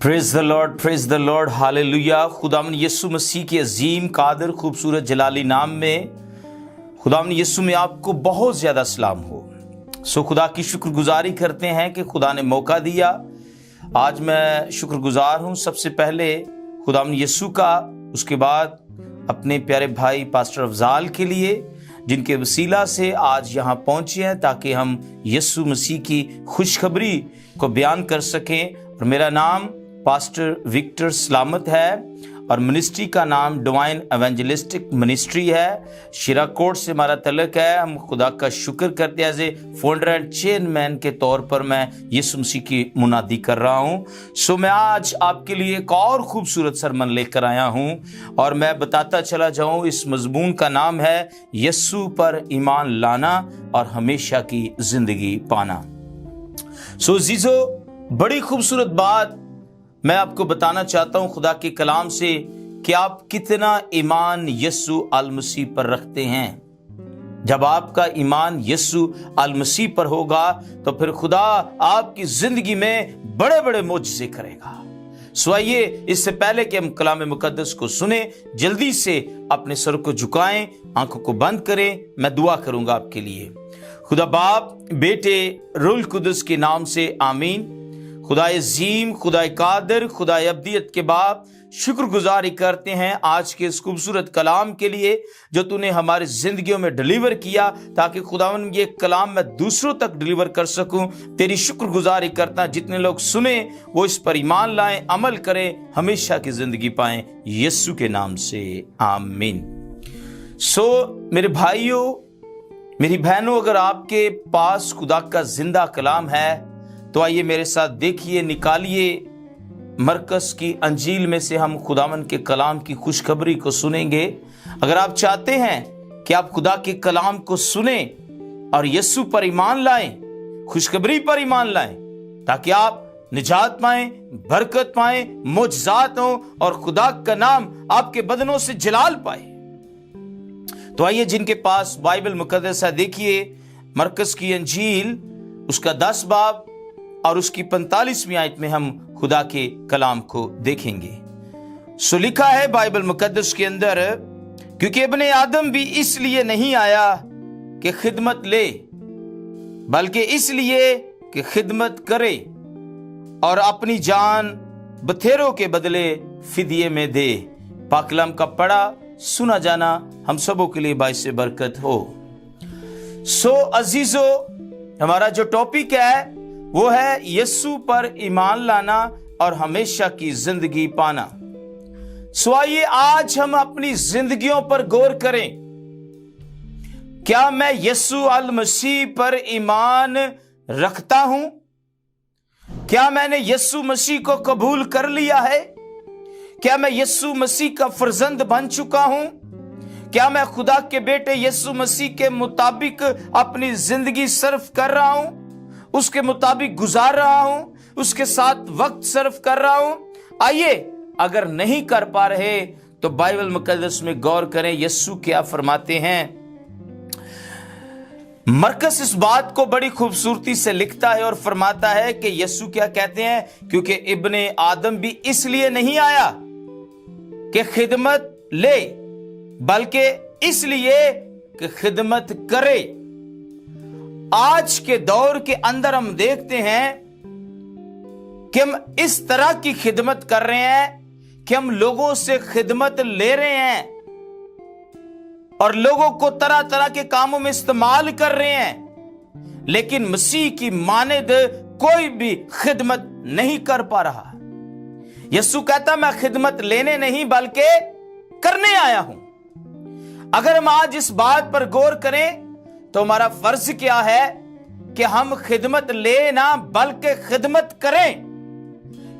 Praise the Lord hallelujah. खुदावन यीशु मसीह के अजीम कादर खूबसूरत जलाली नाम में खुदावन यीशु में आपको बहुत ज़्यादा सलाम हो। खुदा की शुक्रगुजारी करते हैं कि खुदा ने मौका दिया। आज मैं शुक्रगुजार हूँ सबसे पहले खुदावन यीशु का, उसके बाद अपने प्यारे भाई पास्टर अफजाल के लिए जिनके वसीला से आज यहाँ पहुँचे हैं ताकि हम यीशु मसीह की खुशखबरी को बयान कर सकें। और मेरा नाम पास्टर विक्टर सलामत है और मिनिस्ट्री का नाम डिवाइन एवेंजलिस्टिक मिनिस्ट्री है। शिराकोट से हमारा तलक है। हम खुदा का शुक्र करते हैं as a founder and chairman के तौर पर मैं यीशु मसीह की मुनादी कर रहा हूँ। मैं आज आपके लिए एक और खूबसूरत सरमन लेकर आया हूँ और मैं बताता चला जाऊँ। इस मजमून का नाम है यीशु पर ईमान लाना और हमेशा की जिंदगी पाना। जीजो, बड़ी खूबसूरत बात मैं आपको बताना चाहता हूं खुदा के कलाम से कि आप कितना ईमान यीशु अल मसीह पर रखते हैं। जब आपका ईमान यीशु अल मसीह पर होगा तो फिर खुदा आपकी जिंदगी में बड़े बड़े मोजज़े करेगा। आइए, इससे पहले कि हम कलाम मुकद्दस को सुने, जल्दी से अपने सर को झुकाएं, आंखों को बंद करें। मैं दुआ करूंगा आपके लिए। खुदा बाप, बेटे, रूह कुदस के नाम से आमीन। खुदा अजीम, खुदा कादिर, खुदा अब्दियत के बाप, शुक्रगुजारी करते हैं आज के इस खूबसूरत कलाम के लिए जो तूने हमारी जिंदगियों में डिलीवर किया ताकि खुदावन ये कलाम मैं दूसरों तक डिलीवर कर सकूं। तेरी शुक्रगुजारी करता, जितने लोग सुने वो इस पर ईमान लाएं, अमल करें, हमेशा की जिंदगी पाएं, यीशु के नाम से आमीन। मेरे भाइयों, मेरी बहनों, अगर आपके पास खुदा का जिंदा कलाम है तो आइए मेरे साथ देखिए, निकालिए मरकस की अंजील में से हम खुदावन के कलाम की खुशखबरी को सुनेंगे। अगर आप चाहते हैं कि आप खुदा के कलाम को सुने और यीशु पर ईमान लाएं, खुशखबरी पर ईमान लाएं, ताकि आप निजात पाएं, बरकत पाएं, मोजज़ात हों और खुदा का नाम आपके बदनों से जलाल पाए, तो आइए जिनके पास बाइबल मुकद्दस है, देखिए मरकस की अंजील उसका 10 बाब और उसकी 45वीं आयत में हम खुदा के कलाम को देखेंगे। लिखा है बाइबल मुकद्दस के अंदर, क्योंकि इब्ने आदम भी इसलिए नहीं आया कि खिदमत ले, बल्कि इसलिए कि खिदमत करे और अपनी जान बथेरों के बदले फिदिये में दे। पाक कलाम का पढ़ा सुना जाना हम सबों के लिए बाइस बरकत हो। अजीजो, हमारा जो टॉपिक है वो है यीशु पर ईमान लाना और हमेशा की जिंदगी पाना। आइए आज हम अपनी जिंदगियों पर गौर करें। क्या मैं यीशु अल मसीह पर ईमान रखता हूं? क्या मैंने यीशु मसीह को कबूल कर लिया है? क्या मैं यीशु मसीह का फर्जंद बन चुका हूं? क्या मैं खुदा के बेटे यीशु मसीह के मुताबिक अपनी जिंदगी सर्व कर रहा हूं, उसके मुताबिक गुजार रहा हूं, उसके साथ वक्त सर्व कर रहा हूं? आइए, अगर नहीं कर पा रहे तो बाइबल मुकद्दस में गौर करें यीशु क्या फरमाते हैं। मरकस इस बात को बड़ी खूबसूरती से लिखता है और फरमाता है कि यीशु क्या कहते हैं, क्योंकि इब्ने आदम भी इसलिए नहीं आया कि खिदमत ले, बल्कि इसलिए कि खिदमत करे। आज के दौर के अंदर हम देखते हैं कि हम इस तरह की खिदमत कर रहे हैं कि हम लोगों से खिदमत ले रहे हैं और लोगों को तरह तरह के कामों में इस्तेमाल कर रहे हैं, लेकिन मसीह की मानद कोई भी खिदमत नहीं कर पा रहा। यीशु कहता, मैं खिदमत लेने नहीं बल्कि करने आया हूं। अगर हम आज इस बात पर गौर करें तो हमारा फर्ज क्या है कि हम खिदमत ले ना बल्कि खिदमत करें,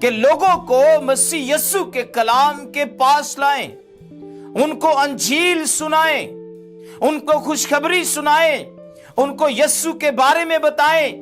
कि लोगों को मसीह यीशु के कलाम के पास लाएं, उनको अंजील सुनाएं, उनको खुशखबरी सुनाएं, उनको यीशु के बारे में बताएं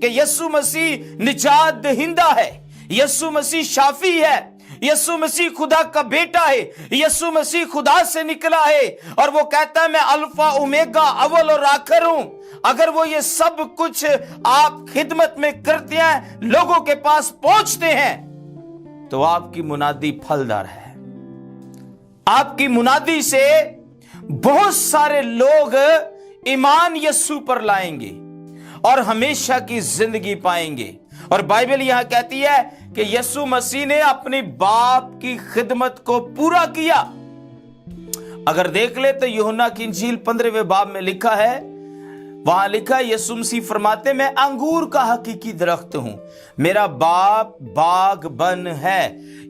कि यीशु मसीह निजात दहिंदा है, यीशु मसीह शाफी है, यीशु मसीह खुदा का बेटा है, यीशु मसीह खुदा से निकला है और वो कहता है मैं अल्फा ओमेगा अव्वल और आखिर हूं। अगर वो ये सब कुछ आप खिदमत में करते हैं, लोगों के पास पहुंचते हैं, तो आपकी मुनादी फलदार है। आपकी मुनादी से बहुत सारे लोग ईमान यीशु पर लाएंगे और हमेशा की जिंदगी पाएंगे। और बाइबल यहां कहती है कि यीशु मसीह ने अपने बाप की खिदमत को पूरा किया। अगर देख ले तो यूहन्ना की इंजील 15वें बाब में लिखा है, वहां लिखा है यीशु मसीह फरमाते, मैं अंगूर का हकीकी दरख्त हूं, मेरा बाप बागबन है।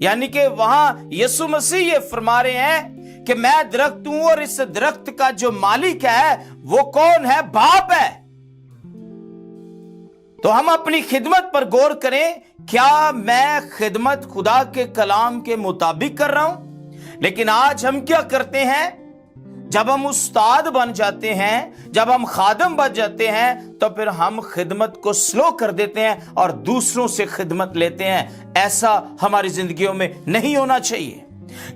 यानी कि वहां यीशु मसीह ये फरमा रहे हैं कि मैं दरख्त हूं और इस दरख्त का जो मालिक है वो कौन है? बाप है। तो हम अपनी खिदमत पर गौर करें, क्या मैं खिदमत खुदा के कलाम के मुताबिक कर रहा हूं? लेकिन आज हम क्या करते हैं, जब हम उस्ताद बन जाते हैं, जब हम खादम बन जाते हैं, तो फिर हम खिदमत को स्लो कर देते हैं और दूसरों से खिदमत लेते हैं। ऐसा हमारी जिंदगियों में नहीं होना चाहिए।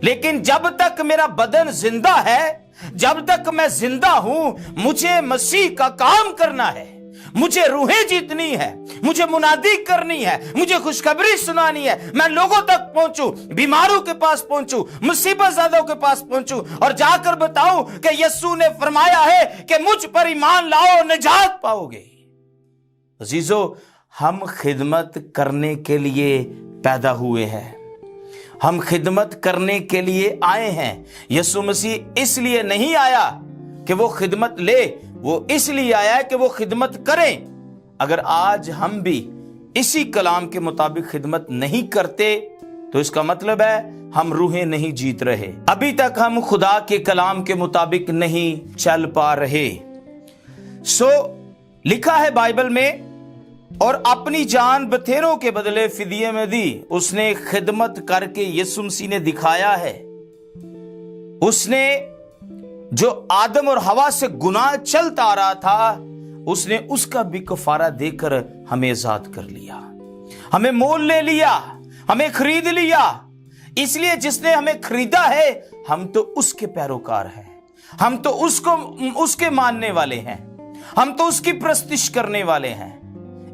लेकिन जब तक मेरा बदन जिंदा है, जब तक मैं जिंदा हूं, मुझे मसीह का काम करना है, मुझे रूहें जीतनी है, मुझे मुनादी करनी है, मुझे खुशखबरी सुनानी है, मैं लोगों तक पहुंचूं, बीमारों के पास पहुंचूं, मुसीबत ज़ादों के पास पहुंचूं और जाकर बताऊं कि यीशु ने फरमाया है कि मुझ पर ईमान लाओ, निजात पाओगे। अजीजों, हम खिदमत करने के लिए पैदा हुए हैं, हम खिदमत करने के लिए आए हैं। यीशु मसीह इसलिए नहीं आया कि वो खिदमत ले, वो इसलिए आया है कि वो खिदमत करें। अगर आज हम भी इसी कलाम के मुताबिक खिदमत नहीं करते तो इसका मतलब है हम रूहें नहीं जीत रहे, अभी तक हम खुदा के कलाम के मुताबिक नहीं चल पा रहे। लिखा है बाइबल में, और अपनी जान बथेरों के बदले फिदिये में दी। उसने खिदमत करके यीशु मसीह ने दिखाया है, उसने जो आदम और हवा से गुनाह चलता आ रहा था, उसने उसका भी कफारा देकर हमें आजाद कर लिया, हमें मोल ले लिया, हमें खरीद लिया। इसलिए जिसने हमें खरीदा है, हम तो उसके पैरोकार हैं, हम तो उसके मानने वाले हैं, हम तो उसकी प्रस्तिश करने वाले हैं।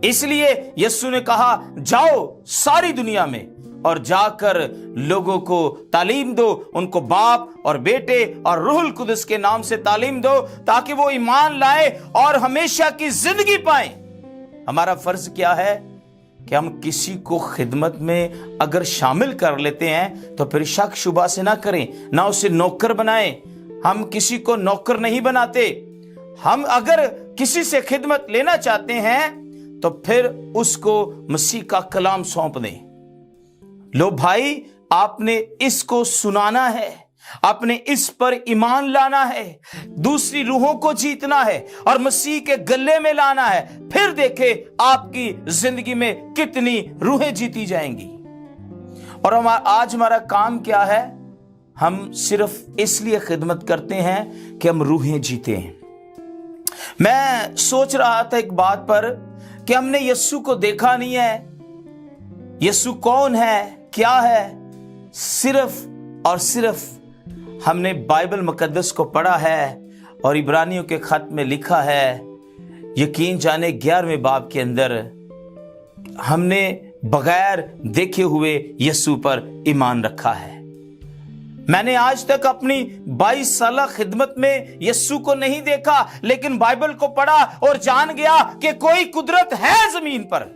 इसलिए यीशु ने कहा, जाओ सारी दुनिया में और जाकर लोगों को तालीम दो, उनको बाप और बेटे और रूहुल कुदस के नाम से तालीम दो, ताकि वो ईमान लाए और हमेशा की जिंदगी पाएं। हमारा फर्ज क्या है कि हम किसी को खिदमत में अगर शामिल कर लेते हैं तो फिर शक शुबा से ना करें, ना उसे नौकर बनाएं। हम किसी को नौकर नहीं बनाते। हम अगर किसी से खिदमत लेना चाहते हैं तो फिर उसको मसीह का कलाम सौंप दें। लो भाई, आपने इसको सुनाना है, आपने इस पर ईमान लाना है, दूसरी रूहों को जीतना है और मसीह के गले में लाना है। फिर देखे आपकी जिंदगी में कितनी रूहें जीती जाएंगी। और आज हमारा काम क्या है? हम सिर्फ इसलिए खिदमत करते हैं कि हम रूहें जीते हैं। मैं सोच रहा था एक बात पर कि हमने यीशु को देखा नहीं है। यीशु कौन है, क्या है? सिर्फ और सिर्फ हमने बाइबल मुकद्दस को पढ़ा है और इब्रानियों के खत में लिखा है, यकीन जाने 11वें बाब के अंदर, हमने बगैर देखे हुए यीशु पर ईमान रखा है। मैंने आज तक अपनी 22 साल खिदमत में यीशु को नहीं देखा, लेकिन बाइबल को पढ़ा और जान गया कि कोई कुदरत है जमीन पर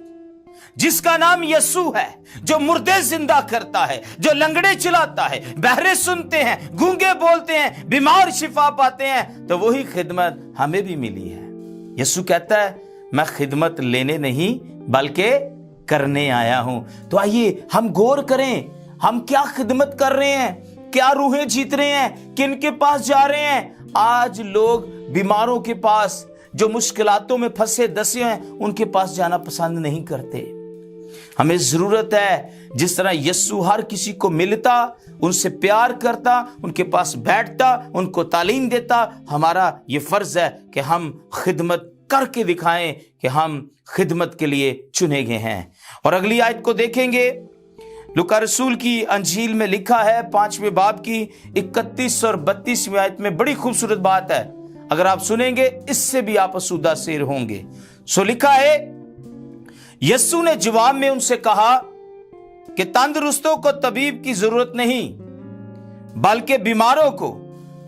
जिसका नाम यीशु है, जो मुर्दे जिंदा करता है, जो लंगड़े चलाता है, बहरे सुनते हैं, गूंगे बोलते हैं, बीमार शिफा पाते हैं। तो वही खिदमत हमें भी मिली है। यीशु कहता है, मैं खिदमत लेने नहीं बल्कि करने आया हूं। तो आइए हम गौर करें, हम क्या खिदमत कर रहे हैं, क्या रूहें जीत रहे हैं, किन के पास जा रहे हैं। आज लोग बीमारों के पास, जो मुश्किलातों में फंसे दसे हैं, उनके पास जाना पसंद नहीं करते। हमें जरूरत है, जिस तरह यीशु हर किसी को मिलता, उनसे प्यार करता, उनके पास बैठता, उनको तालीम देता, हमारा ये फर्ज है कि हम खिदमत करके दिखाएं कि हम खिदमत के लिए चुने गए हैं। और अगली आयत को देखेंगे, लूका रसूल की अंजील में लिखा है 5वें बाब की 31 और 32वें आयत में बड़ी खूबसूरत बात है। अगर आप सुनेंगे इससे भी आप असुदा शेर होंगे। लिखा है, यीशु ने जवाब में उनसे कहा कि तंदुरुस्तों को तबीब की जरूरत नहीं बल्कि बीमारों को,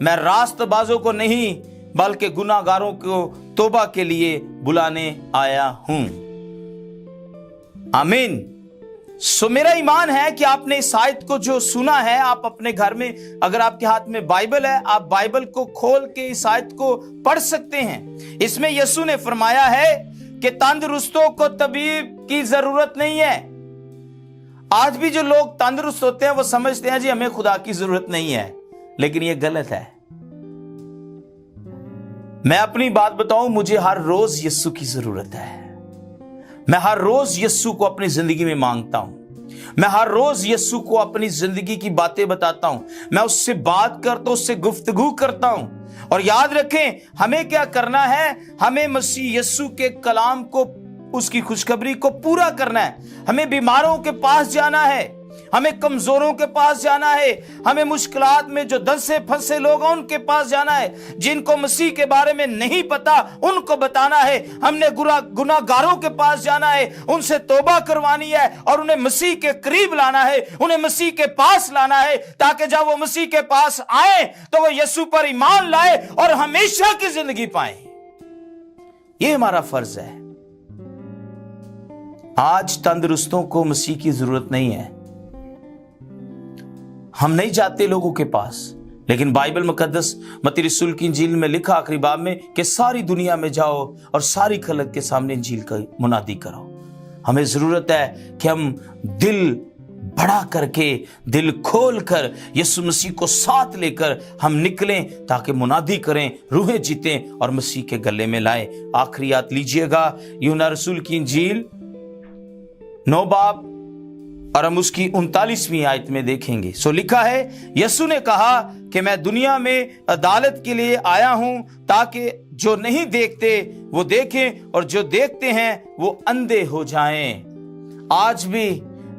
मैं रास्तबाजों को नहीं बल्कि गुनाहगारों को तौबा के लिए बुलाने आया हूं। आमीन। सो मेरा ईमान है कि आपने इस आयत को जो सुना है, आप अपने घर में, अगर आपके हाथ में बाइबल है, आप बाइबल को खोल के इस आयत को पढ़ सकते हैं। इसमें यीशु ने फरमाया है कि तंदुरुस्तों को तबीब की जरूरत नहीं है। आज भी जो लोग तंदुरुस्त होते हैं वो समझते हैं जी हमें खुदा की जरूरत नहीं है, लेकिन ये गलत है। मैं अपनी बात बताऊं, मुझे हर रोज यीशु की जरूरत है। मैं हर रोज यीशु को अपनी जिंदगी में मांगता हूं। मैं हर रोज यीशु को अपनी जिंदगी की बातें बताता हूं। मैं उससे बात करता हूं, उससे गुफ्तगू करता हूं। और याद रखें, हमें क्या करना है, हमें मसीह यीशु के कलाम को, उसकी खुशखबरी को पूरा करना है। हमें बीमारों के पास जाना है, हमें कमजोरों के पास जाना है, हमें मुश्किलात में जो दसे फंसे लोग हैं उनके पास जाना है, जिनको मसीह के बारे में नहीं पता उनको बताना है। हमने गुनाहगारों के पास जाना है, उनसे तौबा करवानी है और उन्हें मसीह के करीब लाना है, उन्हें मसीह के पास लाना है, ताकि जब वो मसीह के पास आए तो वो यीशु पर ईमान लाए और हमेशा की जिंदगी पाए। ये हमारा फर्ज है। आज तंदुरुस्तों को मसीह की जरूरत नहीं है। हम नहीं जाते लोगों के पास, लेकिन बाइबल मुकद्दस मत्ती रसूल की इंजील में लिखा आखिरी बाब में कि सारी दुनिया में जाओ और सारी खलक के सामने इंजील का मुनादी करो। हमें जरूरत है कि हम दिल बड़ा करके, दिल खोल कर यीशु मसीह को साथ लेकर हम निकलें, ताकि मुनादी करें, रूहें जीतें और मसीह के गले में लाएं। आखिरी याद लीजिएगा, यूहन्ना रसूल की इंजील 9 बाब और हम उसकी 39वीं आयत में देखेंगे। सो लिखा है, यीशु ने कहा कि मैं दुनिया में अदालत के लिए आया हूं, ताकि जो नहीं देखते वो देखें और जो देखते हैं वो अंधे हो जाएं। आज भी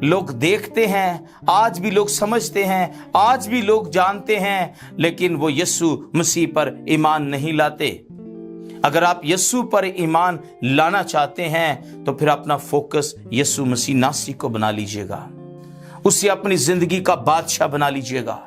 लोग देखते हैं, आज भी लोग समझते हैं, आज भी लोग जानते हैं, लेकिन वो यीशु मसीह पर ईमान नहीं लाते। अगर आप यीशु पर ईमान लाना चाहते हैं तो फिर अपना फोकस यीशु मसीह नासरी को बना लीजिएगा, उसे अपनी जिंदगी का बादशाह बना लीजिएगा।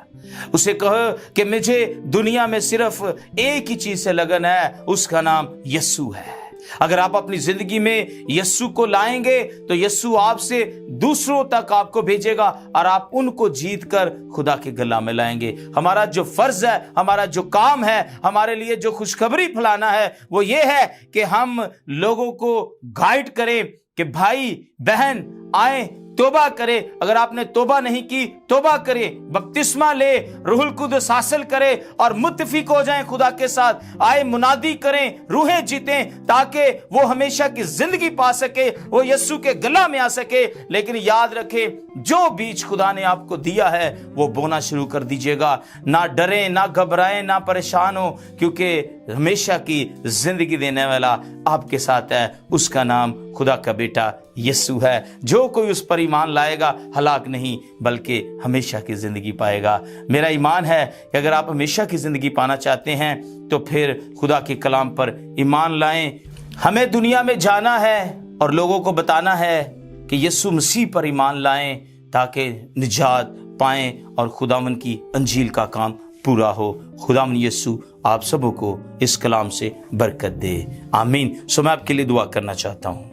उसे कहो कि मुझे दुनिया में सिर्फ एक ही चीज से लगन है, उसका नाम यीशु है। अगर आप अपनी जिंदगी में यीशु को लाएंगे तो यीशु आपसे दूसरों तक आपको भेजेगा और आप उनको जीत कर खुदा के गला में लाएंगे। हमारा जो फर्ज है, हमारा जो काम है, हमारे लिए जो खुशखबरी फैलाना है, वो ये है कि हम लोगों को गाइड करें कि भाई बहन आए, तौबा करे। अगर आपने तौबा नहीं की, तौबा करे, बपतिस्मा ले, रूहुल कुद्दुस हासिल करे और मुत्तफिक हो जाएं खुदा के साथ। आए मुनादी करें, रूहें जीतें, ताकि वो हमेशा की जिंदगी पा सके, वो यीशु के गला में आ सके। लेकिन याद रखें, जो बीज खुदा ने आपको दिया है वो बोना शुरू कर दीजिएगा। ना डरें, ना घबराएं, ना परेशान हो, क्योंकि हमेशा की जिंदगी देने वाला आपके साथ है। उसका नाम खुदा का बेटा यीशु है। जो कोई उस पर ईमान लाएगा हलाक नहीं बल्कि हमेशा की जिंदगी पाएगा। मेरा ईमान है कि अगर आप हमेशा की जिंदगी पाना चाहते हैं तो फिर खुदा के कलाम पर ईमान लाएं। हमें दुनिया में जाना है और लोगों को बताना है कि यीशु मसीह पर ईमान लाएं, ताकि निजात पाएं और खुदावन की अंजील का काम पूरा हो। खुदावन यीशु आप सबों को इस कलाम से बरकत दे, आमीन। सो मैं आपके लिए दुआ करना चाहता हूँ।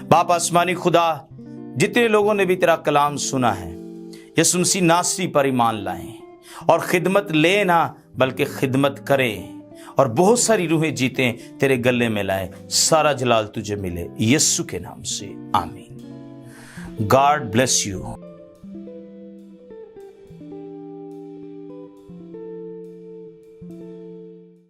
बाप आसमानी खुदा, जितने लोगों ने भी तेरा कलाम सुना है, यीशु मसीह नासरी पर ईमान लाएं और खिदमत ले ना बल्कि खिदमत करें और बहुत सारी रूहें जीतें, तेरे गले में लाएं। सारा जलाल तुझे मिले, यीशु के नाम से, आमीन। God bless you.